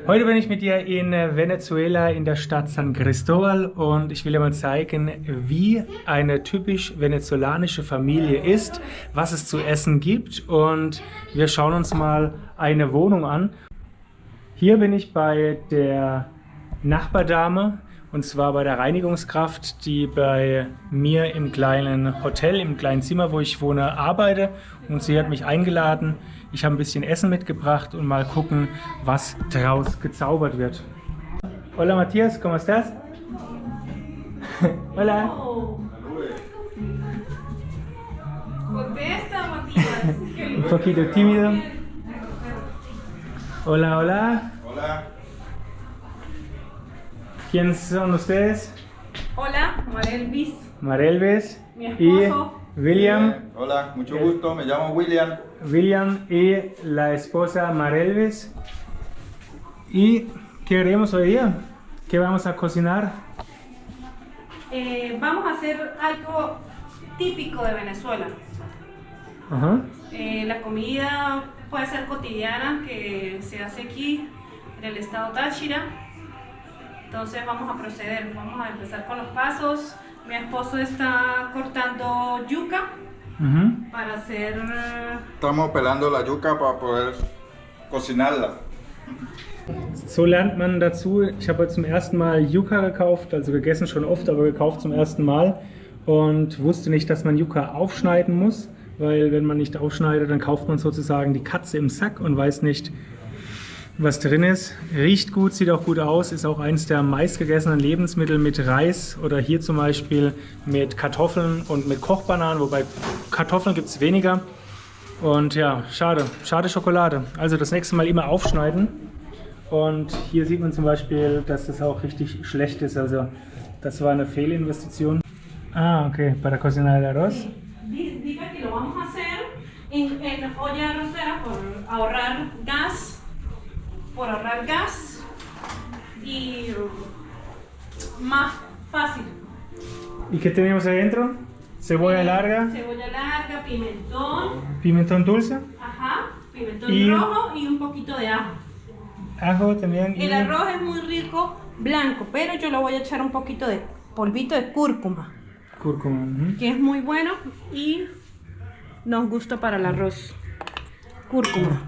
Heute bin ich mit dir in Venezuela in der Stadt San Cristóbal und ich will dir mal zeigen, wie eine typisch venezolanische Familie ist, was es zu essen gibt, und wir schauen uns mal eine Wohnung an. Hier bin ich bei der Nachbardame, und zwar bei der Reinigungskraft, die bei mir im kleinen Hotel, im kleinen Zimmer, wo ich wohne, arbeitet, und sie hat mich eingeladen. Ich habe ein bisschen Essen mitgebracht und mal gucken, was draus gezaubert wird. Hola Matías, ¿cómo estás? Hola. Contesta, Matías. Un poquito tímido. Hola, hola. Hola. ¿Quién son ustedes? Hola, Marelvis. Marelves Mi y esposo. William. Hola, mucho gusto, me llamo William. William y la esposa Marelves. ¿Y qué haremos hoy día? ¿Qué vamos a cocinar? Vamos a hacer algo típico de Venezuela. Ajá. La comida puede ser cotidiana que se hace aquí en el estado Táchira. Entonces vamos a proceder, vamos a empezar con los pasos. Mi esposo está cortando yuca para hacer... Estamos pelando la yuca para poder cocinarla. So lernt man dazu. Ich habe heute zum ersten Mal Yuca gekauft, also gegessen schon oft, aber gekauft zum ersten Mal, und wusste nicht, dass man Yuca aufschneiden muss, weil wenn man nicht aufschneidet, dann kauft man sozusagen die Katze im Sack und weiß nicht, was drin ist. Riecht gut, sieht auch gut aus, ist auch eines der meistgegessenen Lebensmittel mit Reis oder hier zum Beispiel mit Kartoffeln und mit Kochbananen, wobei Kartoffeln gibt es weniger. Und ja, schade Schokolade. Also das nächste Mal immer aufschneiden. Und hier sieht man zum Beispiel, dass das auch richtig schlecht ist, also das war eine Fehlinvestition. Ah, okay, para cocinar el arroz. Diga que lo vamos a hacer en olla arrocera por ahorrar gas y más fácil. ¿Y qué tenemos adentro? Cebolla larga, Cebolla larga, pimentón, pimentón dulce, ajá, pimentón Y- rojo y un poquito de ajo. ajo también y El arroz es muy rico blanco, pero yo le voy a echar un poquito de polvito de cúrcuma, cúrcuma. que es muy bueno y nos gusta para el arroz. Cúrcuma.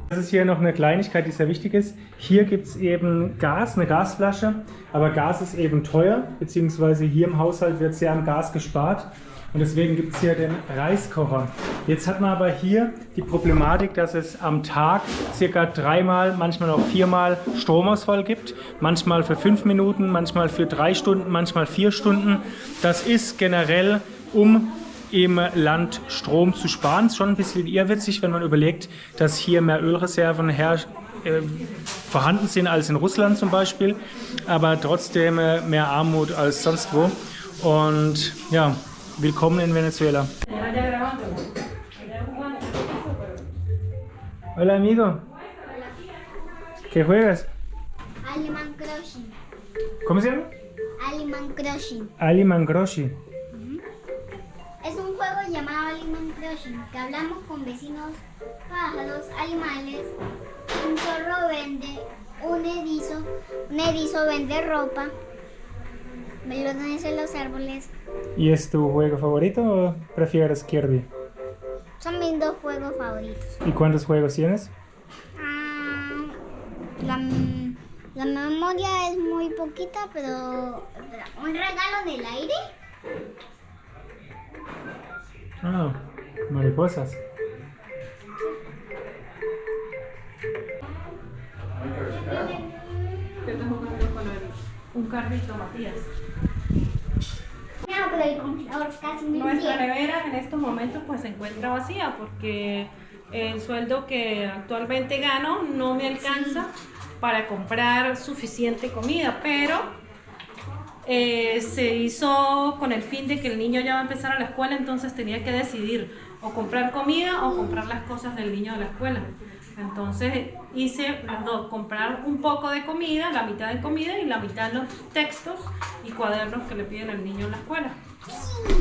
Das ist hier noch eine Kleinigkeit, die sehr wichtig ist. Hier gibt es eben Gas, eine Gasflasche, aber Gas ist eben teuer, beziehungsweise hier im Haushalt wird sehr am Gas gespart, und deswegen gibt es hier den Reiskocher. Jetzt hat man aber hier die Problematik, dass es am Tag circa 3-mal, manchmal auch 4-mal Stromausfall gibt, manchmal für 5 Minuten, manchmal für 3 Stunden, manchmal 4 Stunden. Das ist generell, um im Land Strom zu sparen. Ist schon ein bisschen irrwitzig, wenn man überlegt, dass hier mehr Ölreserven vorhanden sind als in Russland zum Beispiel, aber trotzdem mehr Armut als sonst wo. Und ja, willkommen in Venezuela. Hola amigo. ¿Qué juegas? Animal Crossing. ¿Cómo se llama? Animal Crossing. Animal Crossing. Es un juego llamado Animal Crossing que hablamos con vecinos, pájaros, animales. Un zorro vende un erizo vende ropa, melones en los árboles. ¿Y es tu juego favorito o prefieres Kirby? Son mis dos juegos favoritos. ¿Y cuántos juegos tienes? La memoria es muy poquita, pero espera, un regalo del aire. Ah, mariposas. Yo estoy jugando con un carrito, Matías. No, pero el congelador casi me Nuestra entiende. nevera en estos momentos pues se encuentra vacía porque el sueldo que actualmente gano no me alcanza para comprar suficiente comida, pero se hizo con el fin de que el niño ya va a empezar a la escuela, entonces tenía que decidir o comprar comida o comprar las cosas del niño de la escuela. Entonces hice las dos, comprar un poco de comida, la mitad de comida y la mitad los textos y cuadernos que le piden al niño en la escuela.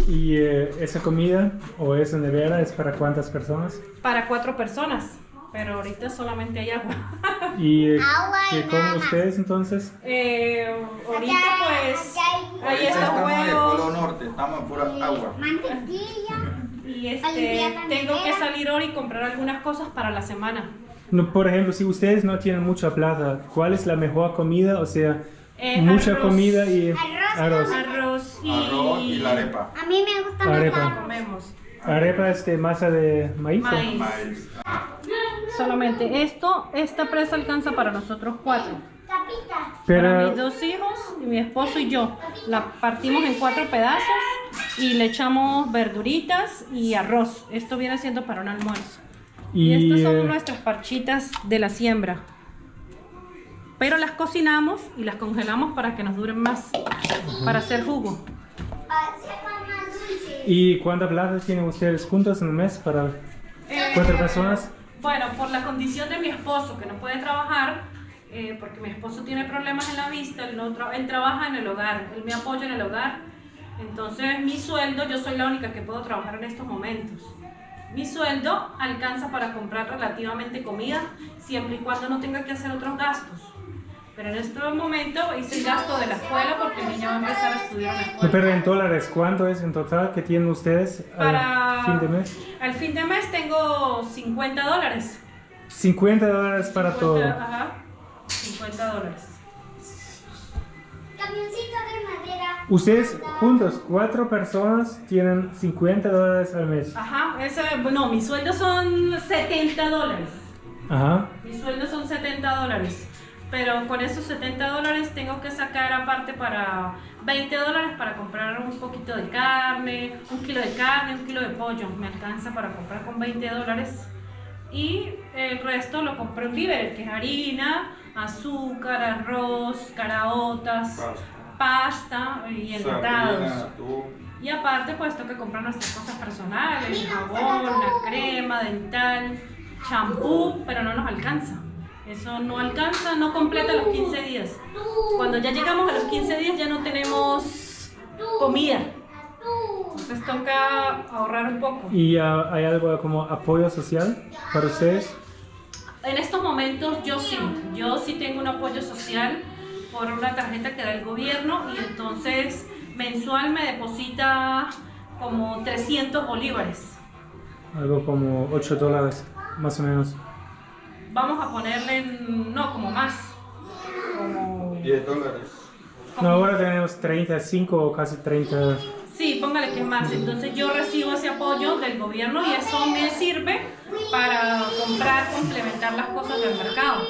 ¿Y esa comida o esa nevera es para cuántas personas? Para 4 personas. pero ahorita solamente hay agua. ¿Y Agua y qué comen nada más. ustedes entonces? Ahorita pues ahí Ahorita está estamos en el Polo huevos Norte, estamos en pura agua. Mantequilla. y Limpiar la tengo que nevera. salir ahora y comprar algunas cosas para la semana. No, por ejemplo, si ustedes no tienen mucha plata, ¿cuál es la mejor comida? O sea, mucha Arroz. comida y Arroz. Arroz y, Arroz y la arepa. A mí me gusta más Arepa. la arroz. comemos. Arepa es de masa de maíz. ¿o? Maíz. Maíz. Solamente esta presa alcanza para nosotros 4. Capita. Para Pero mis 2 hijos, y mi esposo y yo. La partimos en 4 pedazos y le echamos verduritas y arroz. Esto viene siendo para un almuerzo. Y estas son nuestras parchitas de la siembra. Pero las cocinamos y las congelamos para que nos duren más, para hacer jugo. Sepan más dulce. ¿Y cuánta plata tienen ustedes juntos en un mes para 4 personas? Bueno, por la condición de mi esposo, que no puede trabajar, porque mi esposo tiene problemas en la vista, él trabaja en el hogar, él me apoya en el hogar. Entonces mi sueldo, yo soy la única que puedo trabajar en estos momentos. Mi sueldo alcanza para comprar relativamente comida, siempre y cuando no tenga que hacer otros gastos. Pero en este momento hice el gasto de la escuela porque el niño va a empezar a estudiar en la escuela. Pero en dólares, ¿cuánto es en total que tienen ustedes al fin de mes? Al fin de mes tengo $50. $50 para todo. Ajá, $50. Camioncito de madera. Ustedes juntos, 4 personas, tienen $50 al mes. Ajá, no, mi sueldo son $70. Ajá. Mi sueldo son $70. Pero con esos $70 tengo que sacar aparte para $20 para comprar un poquito de carne, 1 kilo de carne, 1 kilo de pollo. Me alcanza para comprar con $20. Y el resto lo compro en víveres, que es harina, azúcar, arroz, caraotas, pasta y enlatados. Sardina, atún. Y aparte pues tengo que comprar nuestras cosas personales, jabón, la crema dental, champú, pero no nos alcanza. Eso no alcanza, no completa los 15 días. Cuando ya llegamos a los 15 días ya no tenemos comida. Entonces toca ahorrar un poco. ¿Y hay algo como apoyo social para ustedes? En estos momentos yo sí tengo un apoyo social por una tarjeta que da el gobierno y entonces mensual me deposita como 300 bolívares. Algo como $8 más o menos. Vamos a ponerle, no, como más. Como, $10. No, ahora tenemos 35 o casi 30. sí, póngale que es más. Entonces yo recibo ese apoyo del gobierno y eso me sirve para comprar, complementar las cosas del mercado.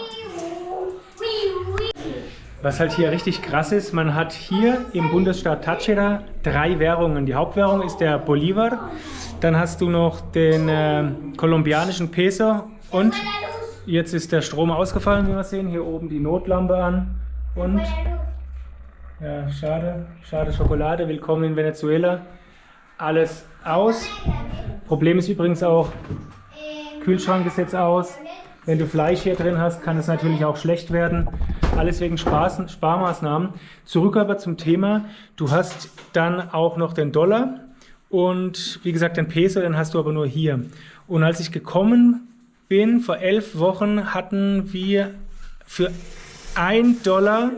Was halt hier richtig krass ist, man hat hier im Bundesstaat Táchira 3 Währungen. Die Hauptwährung ist der Bolívar, dann hast du noch den kolumbianischen Peso und jetzt ist der Strom ausgefallen, wie wir sehen. Hier oben die Notlampe an und ja, schade Schokolade, willkommen in Venezuela. Alles aus. Problem ist übrigens auch, Kühlschrank ist jetzt aus. Wenn du Fleisch hier drin hast, kann es natürlich auch schlecht werden. Alles wegen Sparmaßnahmen. Zurück aber zum Thema. Du hast dann auch noch den Dollar und wie gesagt den Peso, den hast du aber nur hier. Und als ich gekommen bin, vor 11 Wochen, hatten wir für $1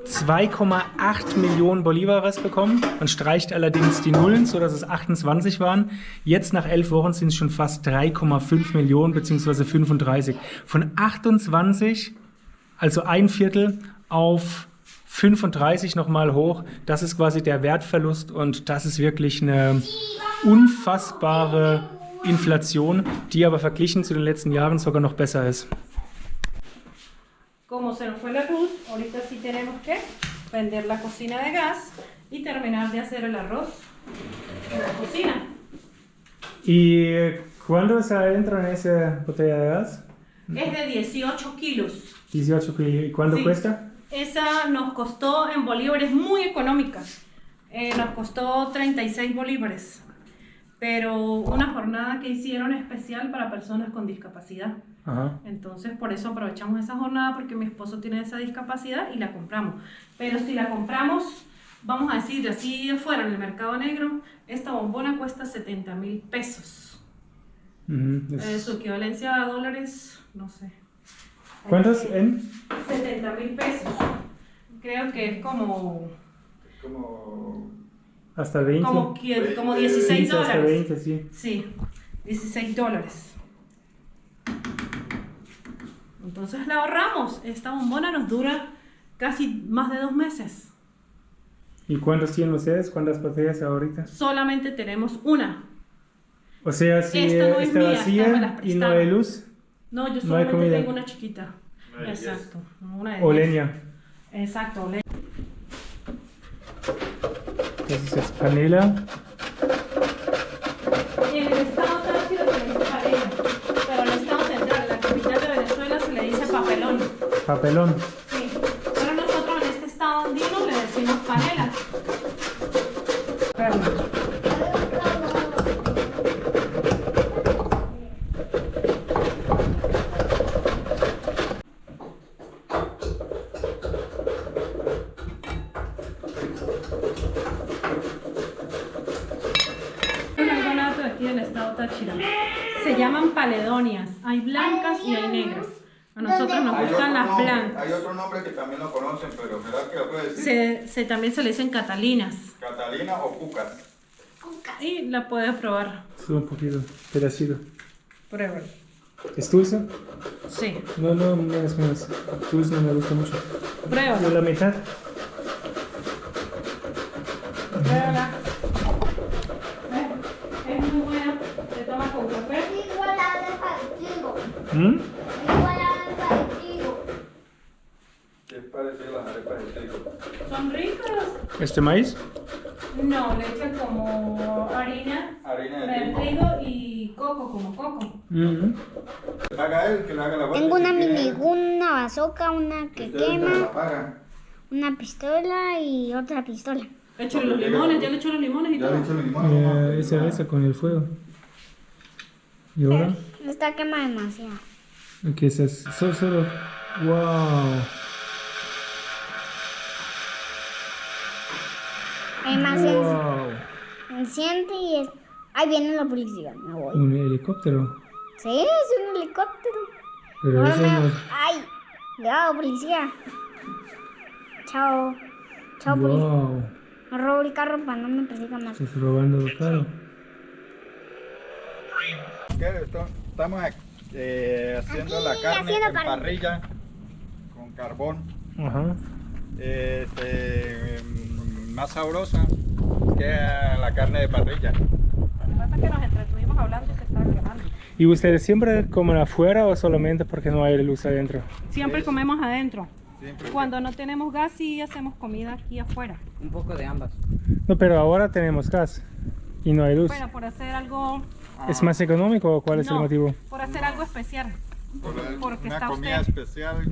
2,8 Millionen Bolívares bekommen. Man streicht allerdings die Nullen, sodass es 28 waren. Jetzt nach 11 Wochen sind es schon fast 3,5 Millionen bzw. 35. Von 28, also ein Viertel, auf 35 nochmal hoch. Das ist quasi der Wertverlust und das ist wirklich eine unfassbare Inflation, die aber verglichen zu den letzten Jahren sogar noch besser ist. Como se nos fue la luz, ahorita sí tenemos que prender la cocina de gas y terminar de hacer el arroz en la cocina. ¿Y cuánto se entra en esa botella de gas? Es de 18 kilos. 18 kilos. ¿Y cuánto Sí. cuesta? Esa nos costó en bolívares muy económica. Nos costó 36 bolívares. Pero una jornada que hicieron especial para personas con discapacidad. Ajá. Entonces por eso aprovechamos esa jornada porque mi esposo tiene esa discapacidad y la compramos. Pero si la compramos, vamos a decir así afuera en el mercado negro, esta bombona cuesta 70,000 pesos. Su equivalencia a dólares, no sé. ¿Cuántos en? 70.000 pesos. Creo que es como Hasta 20. como 16 15 hasta dólares. 20, sí. Sí, 16 dólares. Entonces la ahorramos. Esta bombona nos dura casi más de 2 meses. ¿Y cuántos tienen ustedes? ¿Cuántas botellas ahorita? Solamente tenemos una. O sea, si Esta no es está mía, esta me la vacía y no prestaron. hay luz No, yo No hay solamente comida. tengo una chiquita. Exacto. Una de o 10. leña. Exacto, leña. Entonces es panela. Y en el estado Táchira se le dice panela, pero en el estado central, la capital de Venezuela, se le dice papelón. Papelón. Sí, pero nosotros en este estado andino le decimos panela. De aquí del estado Táchira. Se llaman paledonias. Hay blancas y hay negras. A nosotros nos gustan las blancas. Hay otro nombre que también lo conocen, pero ¿verdad que lo puede decir? También se le dicen catalinas. Catalina o Cucas. Y la puedes probar. Sube un poquito, pedacito. Pruébalo. ¿Es dulce? Sí, No, menos. Dulce no me gusta mucho. ¿De pruébalo. la mitad? Pruébala. Es muy buena. Se toma con café. Igual a de trigo. ¿Mm? Igual a de trigo. Es parecido a las arepas de trigo. ¿Son ricas? ¿Este maíz? No, le echan como harina Harina de de trigo. trigo y coco, como coco. Que haga él, que le haga la vuelta. Tengo una si quiere. minigún, una bazooka, una que Ustedes me la quema, pagan. una pistola y otra pistola. Échale los limones, ya le echo los limones y Ya le todo. echo el limón. Esa con el fuego. ¿Y ahora? Esta quema demasiado. ¿Qué es eso? Solo. ¡Wow! Además ¡Wow! enciende y es... Ahí viene la policía, me voy. Un helicóptero. Sí, es un helicóptero. Pero Ahora eso me- no. ¡Ay! Cuidado, policía. Chao. Chao, policía. ¡Wow! Me robo el carro para no me persiga más. Estás robando caro. Estamos haciendo Aquí, la carne haciendo en carne. parrilla con carbón. Ajá. Más sabrosa que la carne de parrilla. Lo que pasa es que nos entretuvimos hablando y se estaba quemando. ¿Y ustedes siempre comen afuera o solamente porque no hay luz adentro? Siempre comemos adentro. Siempre. Cuando no tenemos gas, sí hacemos comida aquí afuera. Un poco de ambas. No, pero ahora tenemos gas y no hay luz. Bueno, por hacer algo... ¿Es más económico o cuál es el No, motivo? por hacer algo especial. Porque Una está comida usted. especial.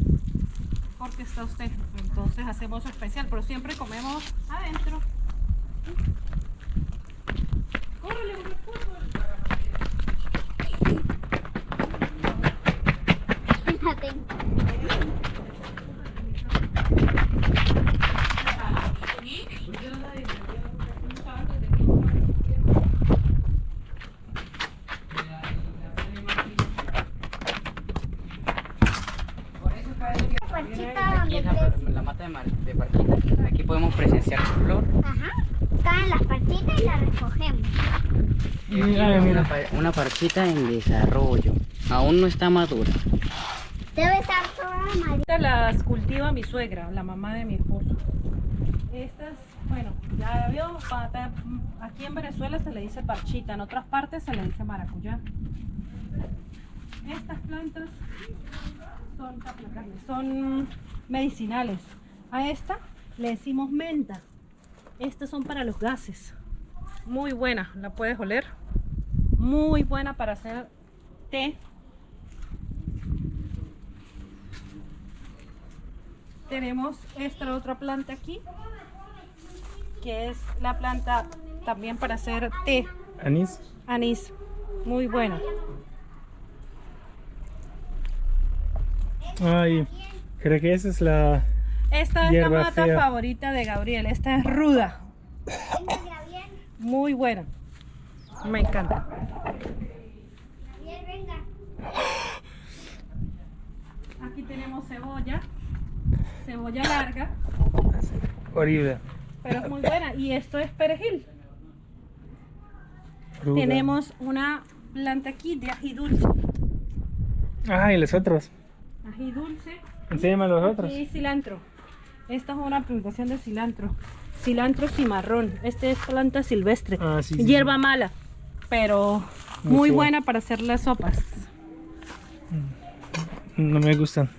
Porque está usted. Entonces hacemos especial, pero siempre comemos adentro. ¡Córrele, fútbol! Fíjate. Parchita Aquí donde es crece. la mata de parchita. Aquí podemos presenciar su flor. Ajá. Caen las parchitas y las recogemos. Y aquí Mira, vemos mira. una parchita en desarrollo. Aún no está madura. Debe estar toda amarilla. Estas las cultiva mi suegra, la mamá de mi esposo. Estas, bueno, ya vio, aquí en Venezuela se le dice parchita, en otras partes se le dice maracuyá. Estas plantas son medicinales. A esta le decimos menta. Estas son para los gases. Muy buena, la puedes oler. Muy buena para hacer té. Tenemos esta otra planta aquí, que es la planta también para hacer té, ¿Anís? anís, muy buena. Ay, creo que esa es la... Esta es la Hierba mata fea. favorita de Gabriel, esta es ruda, muy buena, me encanta. Aquí tenemos cebolla, cebolla larga, Horrible. pero es muy buena. Y esto es perejil. Cruda. Tenemos una planta aquí de ají dulce. Ah, y los otros. Ají dulce. Enséñame a los otros. Y cilantro. Esta es una plantación de cilantro. Cilantro cimarrón. Este es planta silvestre. Ah, sí, sí, Hierba sí. mala, pero Muy muy fea. buena para hacer las sopas. No me gustan.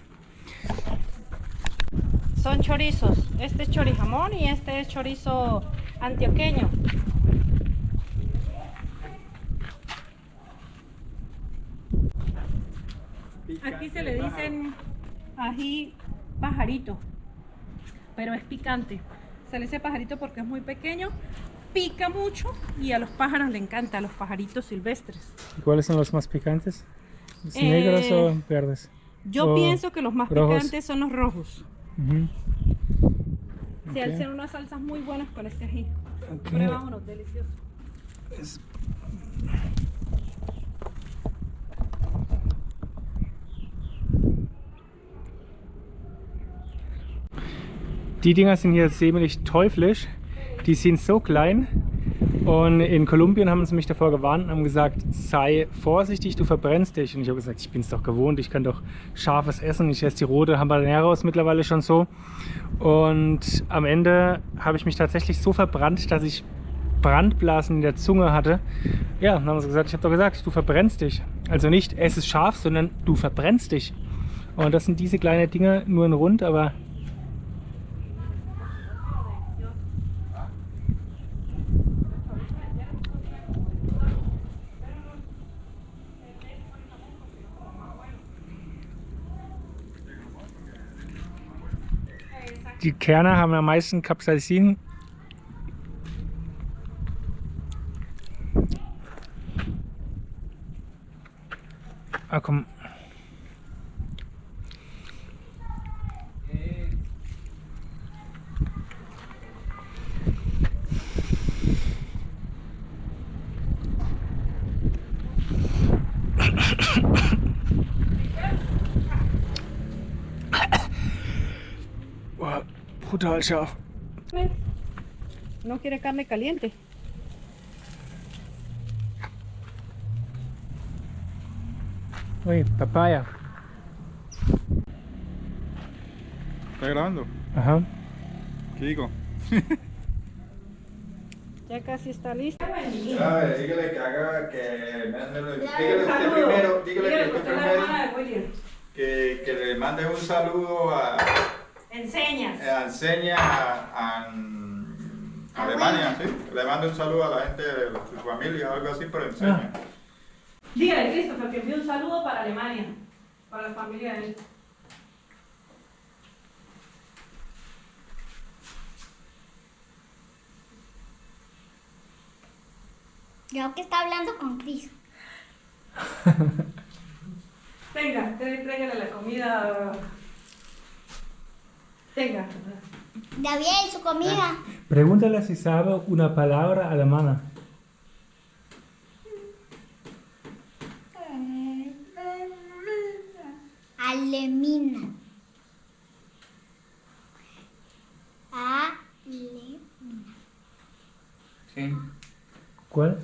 Son chorizos. Este es chorijamón y este es chorizo antioqueño. Aquí se le dicen ají pajarito, pero es picante. Se le dice pajarito porque es muy pequeño, pica mucho y a los pájaros le encanta, a los pajaritos silvestres. ¿Y cuáles son los más picantes? ¿Los Eh, negros o verdes? Yo O pienso que los más rojos. picantes son los rojos. Ujú. Se Ok. hacen unas salsas muy buenas con este ají. Ok. Prueba uno, delicioso. Die Dinger sind hier ziemlich teuflisch. Die sind so klein. Und in Kolumbien haben sie mich davor gewarnt und haben gesagt, sei vorsichtig, du verbrennst dich. Und ich habe gesagt, ich bin es doch gewohnt, ich kann doch scharfes essen. Ich esse die rote Habaneros mittlerweile schon so. Und am Ende habe ich mich tatsächlich so verbrannt, dass ich Brandblasen in der Zunge hatte. Ja, dann haben sie gesagt, ich habe doch gesagt, du verbrennst dich. Also nicht, es ist scharf, sondern du verbrennst dich. Und das sind diese kleinen Dinger, nur in rund, aber die Kerne haben am meisten Capsaicin. Ah, komm. Boah, brutal scharf. No quiere carne caliente. Uy, papaya. ¿Está grabando? Ajá. ¿Qué digo? Ya casi está listo. Dígale que haga que dígale usted Saludo. primero, dígale que Dígale usted usted la primero hermana de William. que le mande un saludo a Enseñas. Enseña a Alemania, ¿sí? Le mando un saludo a la gente de su familia o algo así, pero enseña. Dígale, Christopher, que envíe un saludo para Alemania, para la familia de él. Creo que está hablando con Chris. Tenga, tráigale la comida. Tenga. David, su comida. Pregúntale si sabe una palabra alemana. Alemina. Alemina. Sí. ¿Cuál?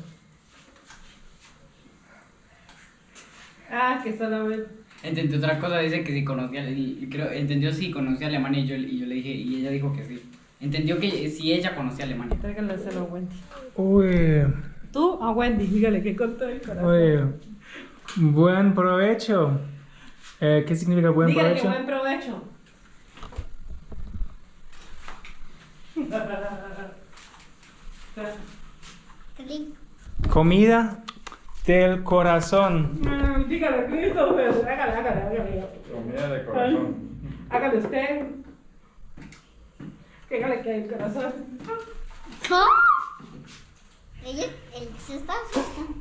Ah, que solamente. Entendió otra cosa, dice que si conocía, creo, entendió si conocía Alemania y yo le dije, y ella dijo que sí. Entendió que si ella conocía Alemania. Tráigale a Wendy. Uy, Tú a Wendy, dígale que con todo el corazón. uy. Buen provecho. ¿Qué significa buen Dígale que provecho? buen provecho. Chris. Comida del corazón. Dígale, Christopher. Hágale. Comida de corazón. Hágale usted. Dígale que el corazón. ¿Cómo? Él se está asustando.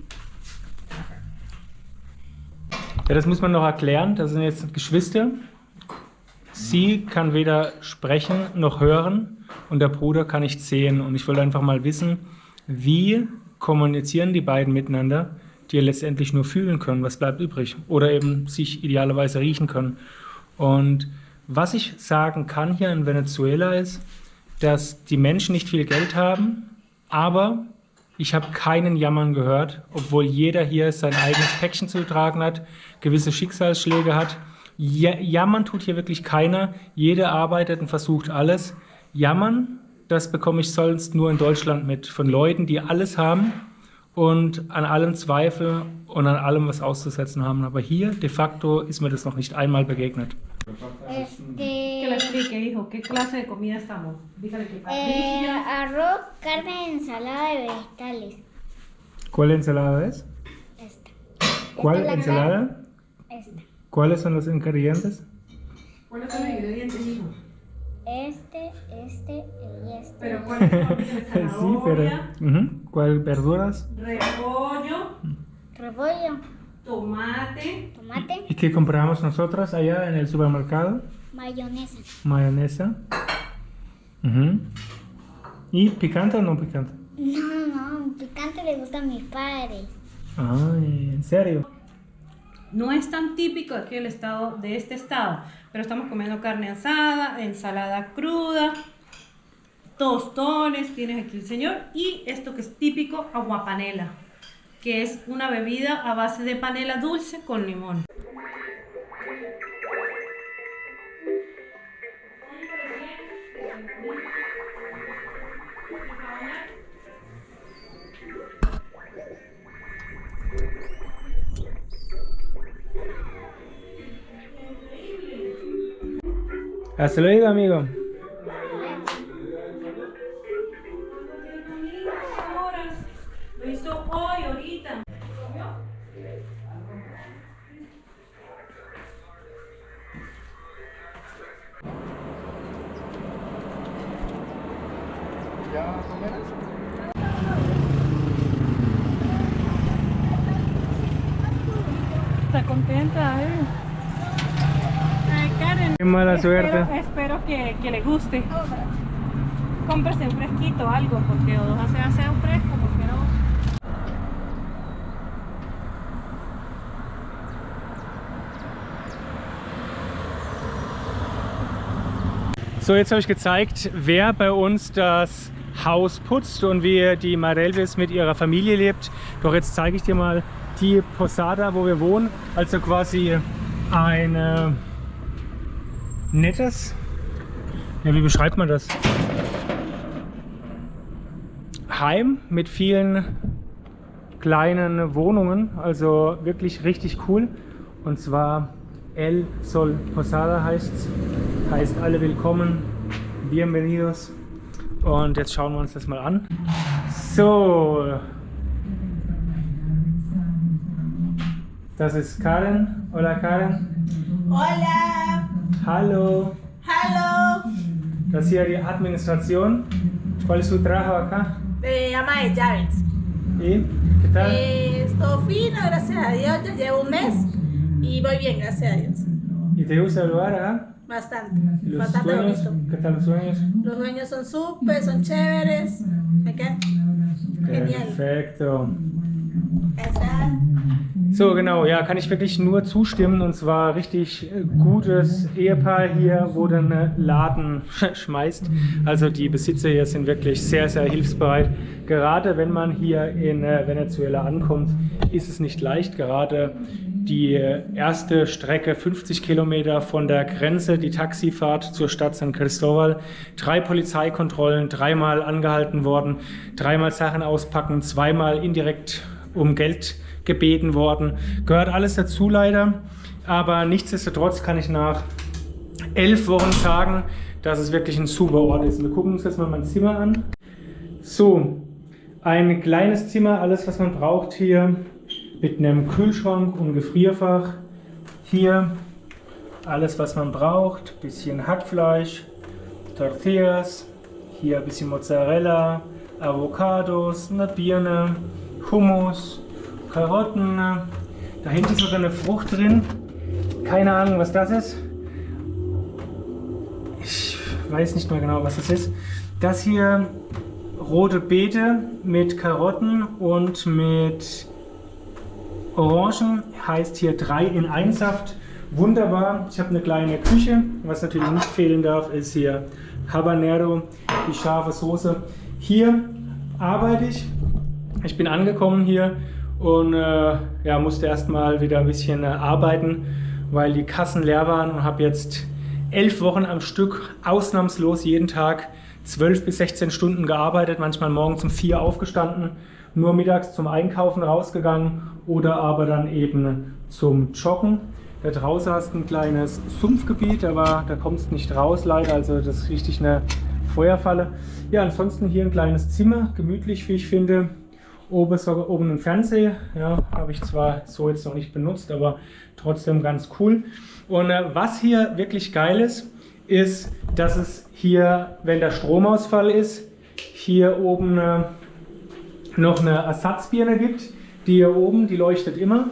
Ja, das muss man noch erklären. Das sind jetzt Geschwister. Sie kann weder sprechen noch hören und der Bruder kann nicht sehen. Und ich wollte einfach mal wissen, wie kommunizieren die beiden miteinander, die ja letztendlich nur fühlen können, was bleibt übrig. Oder eben sich idealerweise riechen können. Und was ich sagen kann hier in Venezuela ist, dass die Menschen nicht viel Geld haben, aber ich habe keinen Jammern gehört, obwohl jeder hier sein eigenes Päckchen zu tragen hat, gewisse Schicksalsschläge hat. Jammern tut hier wirklich keiner. Jeder arbeitet und versucht alles. Jammern, das bekomme ich sonst nur in Deutschland mit, von Leuten, die alles haben und an allem Zweifel und an allem was auszusetzen haben. Aber hier, de facto, ist mir das noch nicht einmal begegnet. Que le explique, hijo, ¿qué clase de comida estamos? Dígale que parrilla. Arroz, carne, ensalada de vegetales. ¿Cuál ensalada es? Esta. ¿Cuál Esta es la ensalada? Esta. ¿Cuáles son los ingredientes? ¿Cuáles son los ingredientes, hijo? Este y este. Pero ¿cuáles son? Sí, pero... ¿Cuál verduras? Repollo, Repollo, tomate, tomate, ¿Y qué compramos nosotros allá en el supermercado? mayonesa. Mayonesa. ¿Y picante o no picante? No, picante le gusta a mis padres. Ay, ¿en serio? no es tan típico aquí el estado, de este estado, pero estamos comiendo carne asada, ensalada cruda, tostones, tienes aquí el señor, y esto que es típico, aguapanela, que es una bebida a base de panela dulce con limón. Hasta luego, amigo. Lo hizo hoy, ahorita. ¿Ya comerás? Está contenta, Ay, Karen. Qué mala suerte. Espero que le guste. Cómprese un fresquito, algo, porque o hace un fresco, porque no. So, jetzt habe ich gezeigt, wer bei uns das Haus putzt und wie die Marelvis mit ihrer Familie lebt. Doch jetzt zeige ich dir mal die Posada, wo wir wohnen. Also quasi ein nettes, ja, wie beschreibt man das? Heim mit vielen kleinen Wohnungen, also wirklich richtig cool. Und zwar El Sol Posada heißt alle willkommen, bienvenidos. Und jetzt schauen wir uns das mal an. So, das ist Karen. Hola Karen. Hola, Hallo. hello, Das hier die Administración. ¿Cuál es su trabajo acá? ama de llaves. ¿Y qué tal? Todo fino, gracias a Dios, ya llevo un mes y voy bien, gracias a Dios. ¿Y te gusta el lugar acá? Bastante, ¿Y los bastante sueños? bonito. ¿Qué tal los sueños? Los dueños son súper, son chéveres. Okay. Genial. Perfekto. Esa. So, genau, ja, kann ich wirklich nur zustimmen. Und zwar richtig gutes Ehepaar hier, wo den Laden schmeißt. Also die Besitzer hier sind wirklich sehr, sehr hilfsbereit. Gerade wenn man hier in Venezuela ankommt, ist es nicht leicht. Gerade die erste Strecke, 50 Kilometer von der Grenze, die Taxifahrt zur Stadt San Cristóbal. 3 Polizeikontrollen, 3-mal angehalten worden, 3-mal Sachen auspacken, 2-mal indirekt um Geld gebeten worden. Gehört alles dazu leider, aber nichtsdestotrotz kann ich nach 11 Wochen sagen, dass es wirklich ein super Ort ist. Wir gucken uns jetzt mal mein Zimmer an. So, ein kleines Zimmer, alles was man braucht hier, mit einem Kühlschrank und Gefrierfach. Hier alles was man braucht, bisschen Hackfleisch, Tortillas, hier ein bisschen Mozzarella, Avocados, eine Birne, Hummus, Karotten, da hinten ist sogar eine Frucht drin, keine Ahnung was das ist, ich weiß nicht mehr genau was das ist. Das hier rote Beete mit Karotten und mit Orangen, heißt hier 3-in-1 Saft, wunderbar. Ich habe eine kleine Küche. Was natürlich nicht fehlen darf, ist hier Habanero, die scharfe Soße. Hier arbeite ich. Ich bin angekommen hier und ja, musste erstmal wieder ein bisschen arbeiten, weil die Kassen leer waren und habe jetzt 11 Wochen am Stück ausnahmslos jeden Tag 12 bis 16 Stunden gearbeitet, manchmal morgens um 4 aufgestanden, nur mittags zum Einkaufen rausgegangen oder aber dann eben zum Joggen. Da draußen hast du ein kleines Sumpfgebiet, aber da kommst du nicht raus leider, also das ist richtig eine Feuerfalle. Ja, ansonsten hier ein kleines Zimmer, gemütlich wie ich finde. Oben ist sogar oben ein Fernseher, ja, habe ich zwar so jetzt noch nicht benutzt, aber trotzdem ganz cool. Und was hier wirklich geil ist, dass es hier, wenn der Stromausfall ist, hier oben noch eine Ersatzbirne gibt. Die hier oben, die leuchtet immer.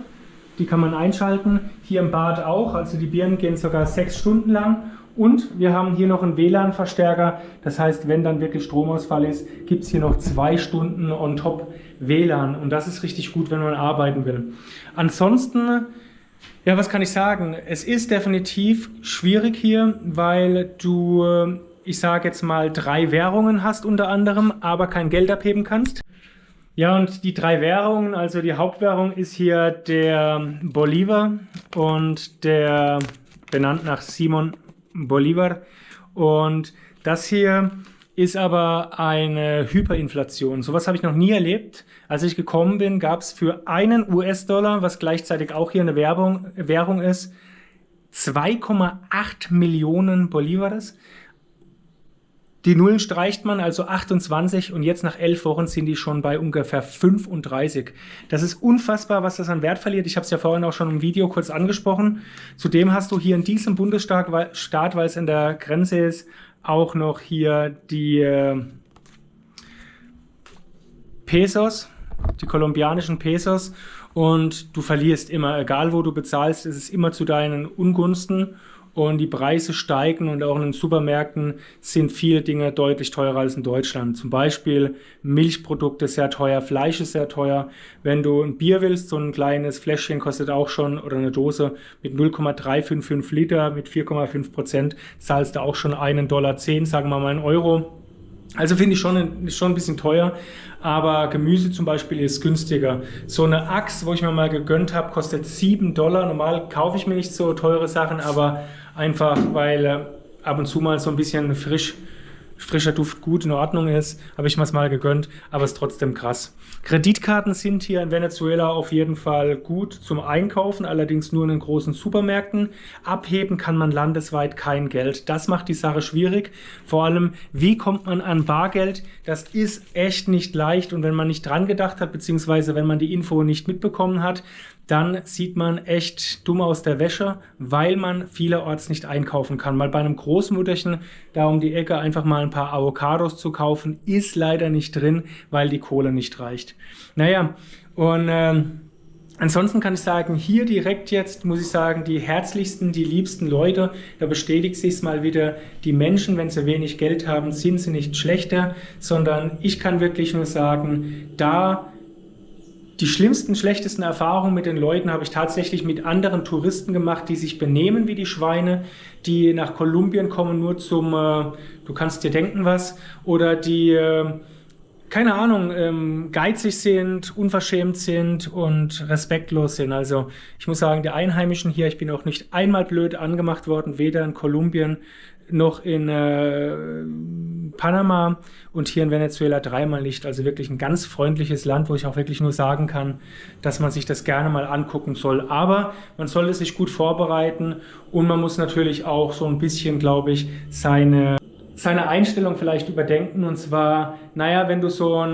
Die kann man einschalten. Hier im Bad auch. Also die Birnen gehen sogar 6 Stunden lang. Und wir haben hier noch einen WLAN-Verstärker. Das heißt, wenn dann wirklich Stromausfall ist, gibt es hier noch 2 Stunden on top WLAN. Und das ist richtig gut, wenn man arbeiten will. Ansonsten, ja, was kann ich sagen? Es ist definitiv schwierig hier, weil du, ich sage jetzt mal, 3 Währungen hast unter anderem, aber kein Geld abheben kannst. Ja, und die 3 Währungen, also die Hauptwährung ist hier der Bolivar und der, benannt nach Simon Bolivar. Und das hier ist aber eine Hyperinflation. Sowas habe ich noch nie erlebt. Als ich gekommen bin, gab es für einen US-Dollar, was gleichzeitig auch hier eine Währung ist, 2,8 Millionen Bolivares. Die Nullen streicht man, also 28, und jetzt nach 11 Wochen sind die schon bei ungefähr 35. Das ist unfassbar, was das an Wert verliert. Ich habe es ja vorhin auch schon im Video kurz angesprochen. Zudem hast du hier in diesem Bundesstaat, weil es an der Grenze ist, auch noch hier die Pesos, die kolumbianischen Pesos, und du verlierst immer, egal wo du bezahlst, ist es immer zu deinen Ungunsten und die Preise steigen und auch in den Supermärkten sind viele Dinge deutlich teurer als in Deutschland. Zum Beispiel Milchprodukte sehr teuer, Fleisch ist sehr teuer. Wenn du ein Bier willst, so ein kleines Fläschchen kostet auch schon, oder eine Dose mit 0,355 Liter mit 4,5%, zahlst du auch schon $1,10, sagen wir mal €1. Also finde ich schon ein bisschen teuer, aber Gemüse zum Beispiel ist günstiger. So eine Axt, wo ich mir mal gegönnt habe, kostet $7. Normal kaufe ich mir nicht so teure Sachen, aber einfach, weil ab und zu mal so ein bisschen frischer Duft gut in Ordnung ist, habe ich mir es mal gegönnt, aber es ist trotzdem krass. Kreditkarten sind hier in Venezuela auf jeden Fall gut zum Einkaufen, allerdings nur in den großen Supermärkten. Abheben kann man landesweit kein Geld. Das macht die Sache schwierig. Vor allem, wie kommt man an Bargeld? Das ist echt nicht leicht, und wenn man nicht dran gedacht hat, beziehungsweise wenn man die Info nicht mitbekommen hat, dann sieht man echt dumm aus der Wäsche, weil man vielerorts nicht einkaufen kann. Mal bei einem Großmutterchen da um die Ecke einfach mal ein paar Avocados zu kaufen, ist leider nicht drin, weil die Kohle nicht reicht. Naja, und ansonsten kann ich sagen, hier direkt jetzt, muss ich sagen, die herzlichsten, die liebsten Leute, da bestätigt sich mal wieder, die Menschen, wenn sie wenig Geld haben, sind sie nicht schlechter, sondern ich kann wirklich nur sagen, die schlimmsten, schlechtesten Erfahrungen mit den Leuten habe ich tatsächlich mit anderen Touristen gemacht, die sich benehmen wie die Schweine, die nach Kolumbien kommen nur zum, du kannst dir denken was, oder die, keine Ahnung, geizig sind, unverschämt sind und respektlos sind. Also ich muss sagen, die Einheimischen hier, ich bin auch nicht einmal blöd angemacht worden, weder in Kolumbien noch in Panama und hier in Venezuela 3-mal nicht. Also wirklich ein ganz freundliches Land, wo ich auch wirklich nur sagen kann, dass man sich das gerne mal angucken soll. Aber man sollte sich gut vorbereiten und man muss natürlich auch so ein bisschen, glaube ich, seine Einstellung vielleicht überdenken. Und zwar, naja, wenn du so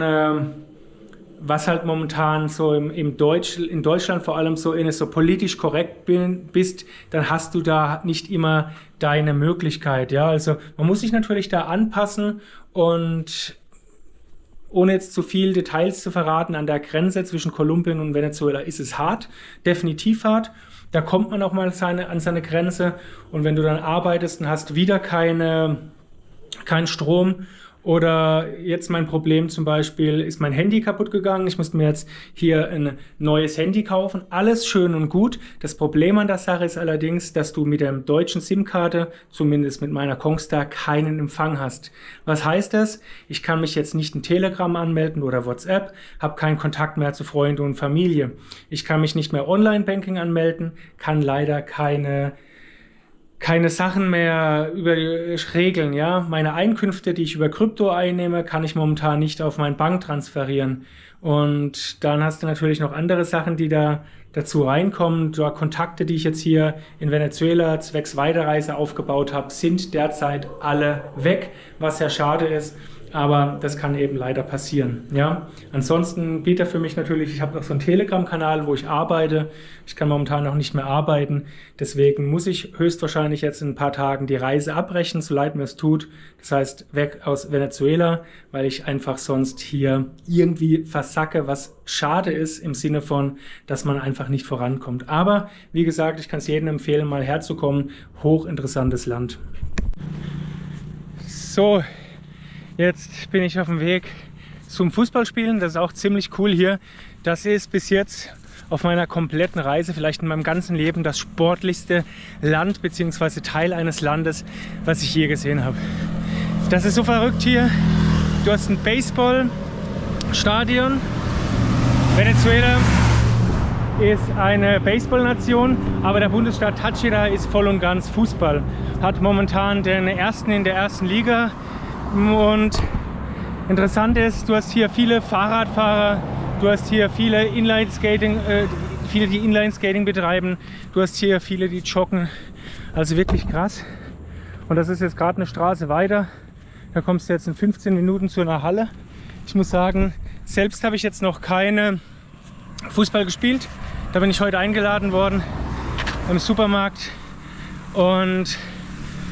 was halt momentan so in Deutschland vor allem so so politisch korrekt bist, dann hast du da nicht immer deine Möglichkeit. Ja, also man muss sich natürlich da anpassen, und ohne jetzt zu viel Details zu verraten, an der Grenze zwischen Kolumbien und Venezuela ist es hart, definitiv hart. Da kommt man auch mal an seine Grenze, und wenn du dann arbeitest und hast wieder keinen Strom Oder jetzt mein Problem zum Beispiel, ist mein Handy kaputt gegangen. Ich musste mir jetzt hier ein neues Handy kaufen. Alles schön und gut. Das Problem an der Sache ist allerdings, dass du mit der deutschen SIM-Karte, zumindest mit meiner Kongstar, keinen Empfang hast. Was heißt das? Ich kann mich jetzt nicht in Telegram anmelden oder WhatsApp, habe keinen Kontakt mehr zu Freunden und Familie. Ich kann mich nicht mehr Online-Banking anmelden, kann leider keine Sachen mehr regeln, ja. Meine Einkünfte, die ich über Krypto einnehme, kann ich momentan nicht auf meine Bank transferieren. Und dann hast du natürlich noch andere Sachen, die da dazu reinkommen. Die Kontakte, die ich jetzt hier in Venezuela zwecks Weiterreise aufgebaut habe, sind derzeit alle weg, was sehr schade ist. Aber das kann eben leider passieren. Ja? Ansonsten bietet er für mich natürlich, ich habe noch so einen Telegram-Kanal, wo ich arbeite. Ich kann momentan noch nicht mehr arbeiten. Deswegen muss ich höchstwahrscheinlich jetzt in ein paar Tagen die Reise abbrechen, so leid mir es tut. Das heißt, weg aus Venezuela, weil ich einfach sonst hier irgendwie versacke, was schade ist im Sinne von, dass man einfach nicht vorankommt. Aber wie gesagt, ich kann es jedem empfehlen, mal herzukommen. Hochinteressantes Land. So. Jetzt bin ich auf dem Weg zum Fußballspielen. Das ist auch ziemlich cool hier. Das ist bis jetzt auf meiner kompletten Reise, vielleicht in meinem ganzen Leben, das sportlichste Land bzw. Teil eines Landes, was ich je gesehen habe. Das ist so verrückt hier. Du hast ein Baseballstadion. Venezuela ist eine Baseballnation, aber der Bundesstaat Táchira ist voll und ganz Fußball. Hat momentan den ersten in der ersten Liga. Und interessant ist, du hast hier viele Fahrradfahrer, du hast hier viele Inline-Skating, die Inline-Skating betreiben, du hast hier viele, die joggen, also wirklich krass. Und das ist jetzt gerade eine Straße weiter, da kommst du jetzt in 15 Minuten zu einer Halle. Ich muss sagen, selbst habe ich jetzt noch keine Fußball gespielt, da bin ich heute eingeladen worden im Supermarkt und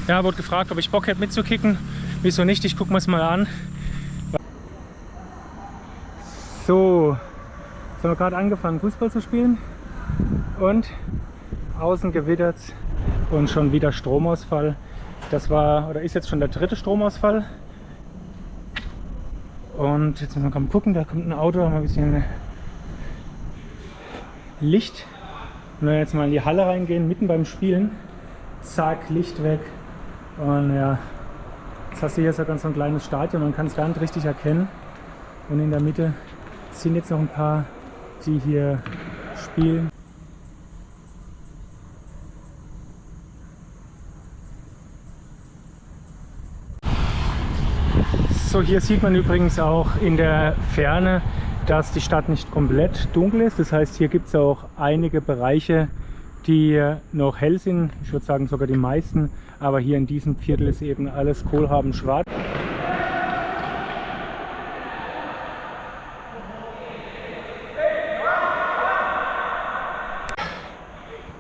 ja, wurde gefragt, ob ich Bock hätte mitzukicken. Wieso nicht? Ich gucke mir es mal an. So, jetzt haben wir gerade angefangen Fußball zu spielen und außen gewittert und schon wieder Stromausfall. Das war oder ist jetzt schon der dritte Stromausfall. Und jetzt müssen wir mal gucken, da kommt ein Auto, haben wir ein bisschen Licht. Und wenn wir jetzt mal in die Halle reingehen, mitten beim Spielen, zack, Licht weg und ja. Jetzt hast du hier sogar so ein kleines Stadion, man kann es gar nicht richtig erkennen. Und in der Mitte sind jetzt noch ein paar, die hier spielen. So, hier sieht man übrigens auch in der Ferne, dass die Stadt nicht komplett dunkel ist. Das heißt, hier gibt es auch einige Bereiche, die noch hell sind. Ich würde sagen sogar die meisten. Aber hier in diesem Viertel ist eben alles kohlrabenschwarz.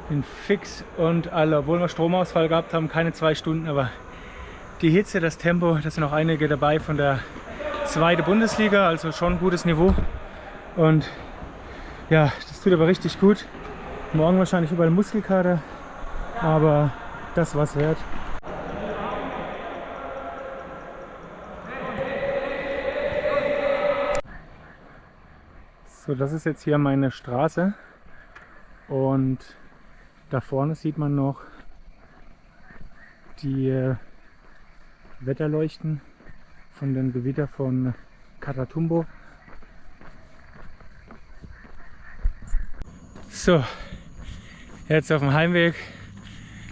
Bin fix und alle, obwohl wir Stromausfall gehabt haben, keine 2 Stunden, aber die Hitze, das Tempo, da sind noch einige dabei von der 2. Bundesliga, also schon ein gutes Niveau. Und ja, das tut aber richtig gut. Morgen wahrscheinlich überall Muskelkater, aber das war's wert. So, das ist jetzt hier meine Straße und da vorne sieht man noch die Wetterleuchten von dem Gewitter von Catatumbo. So, jetzt auf dem Heimweg.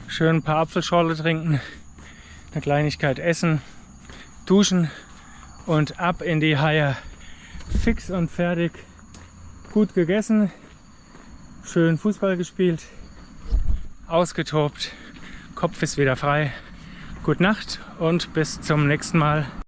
Schön ein paar Apfelschorle trinken, eine Kleinigkeit essen, duschen und ab in die Haie. Fix und fertig, gut gegessen, schön Fußball gespielt, ausgetobt, Kopf ist wieder frei. Gute Nacht und bis zum nächsten Mal.